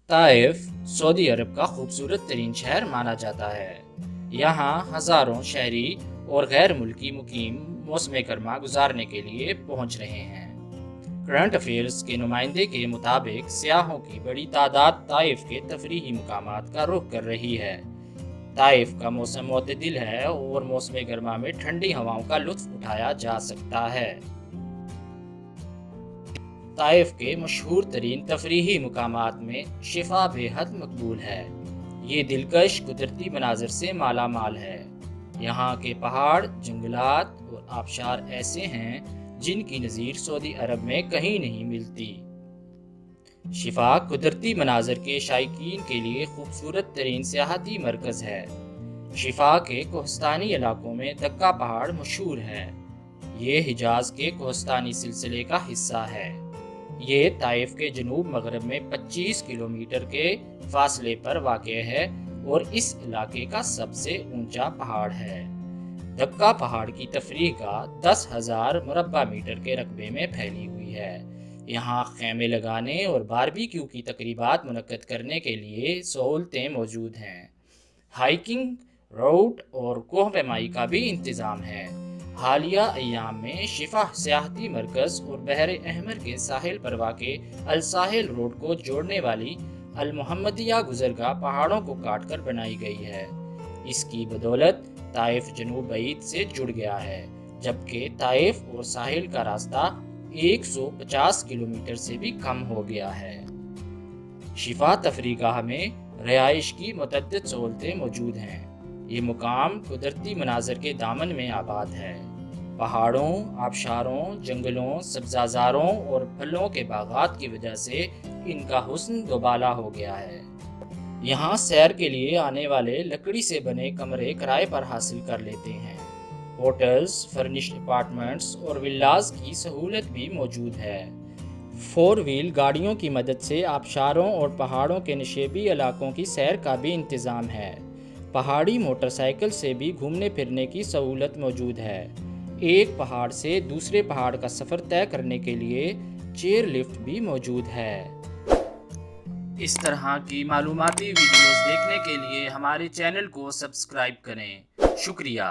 Taif Saudi अरब का खूबसूरत तरीन शहर माना जाता है। यहाँ हज़ारों शहरी और गैर मुल्की मुकीम मौसम गर्मा गुजारने के लिए पहुँच रहे हैं। करंट अफेयर्स के नुमाइंदे के मुताबिक सियाहों की बड़ी तादाद ताइफ के तफरीही मुकामात का रुख कर रही है। ताइफ का मौसम मोतदिल है और मौसम गर्मा में ठंडी हवाओं का लुत्फ उठाया जा सकता है। ताइफ के मशहूर तरीन तफरीही मुकामात में शिफा बेहद मकबूल है। ये दिलकश कुदरती मनाजिर से माला माल है। यहाँ के पहाड़, जंगलात और आबशार ऐसे हैं जिनकी नज़ीर सऊदी अरब में कहीं नहीं मिलती। शिफा कुदरती मनाजिर के शायकीन के लिए खूबसूरत तरीन सियाहती मरकज़ है। शिफा के कोहस्तानी इलाकों में दक्का पहाड़ मशहूर है। ये हिजाज के कोहस्तानी सिलसिले का हिस्सा है। ये ताइफ के जनूब मगरब में 25 किलोमीटर के फासले पर वाक़ है और इस इलाके का सबसे ऊंचा पहाड़ है। दक्का पहाड़ की तफरीह का 10,000 मुरब्बा मीटर के रकबे में फैली हुई है। यहाँ खैमे लगाने और बारबेक्यू की तकरीबात मुनक्कद करने के लिए सहूलतें मौजूद हैं। हाइकिंग रूट और कोह पैमाई का भी इंतज़ाम है। हालिया अय्याम में शिफा सियाहती मरकज़ और बहर अहमर के साहिल पर वाक़े अल साहिल रोड को जोड़ने वाली अल मोहम्मदिया गुज़रगाह पहाड़ों को काट कर बनाई गई है। इसकी बदौलत ताइफ जनूब बईद से जुड़ गया है, जबकि ताइफ और साहिल का रास्ता 150 किलोमीटर से भी कम हो गया है। शिफा तफरीगाह में रिहाइश की मुतअद्दिद सहूलतें मौजूद हैं। ये मुकाम कुदरती मनाज़र के दामन में आबाद है। पहाड़ों, आबशारों, जंगलों, सब्ज़ाज़ारों और फलों के बागात की वजह से इनका हुस्न दोबाला हो गया है। यहाँ सैर के लिए आने वाले लकड़ी से बने कमरे किराए पर हासिल कर लेते हैं। होटल्स, फर्निश्ड अपार्टमेंट्स और विल्लाज की सहूलत भी मौजूद है। 4 व्हील गाड़ियों की मदद से आबशारों और पहाड़ों के नशेबी इलाकों की सैर का भी इंतज़ाम है। पहाड़ी मोटरसाइकिल से भी घूमने फिरने की सहूलत मौजूद है। एक पहाड़ से दूसरे पहाड़ का सफ़र तय करने के लिए चेयर लिफ्ट भी मौजूद है। इस तरह की मालूमाती वीडियोस देखने के लिए हमारे चैनल को सब्सक्राइब करें। शुक्रिया।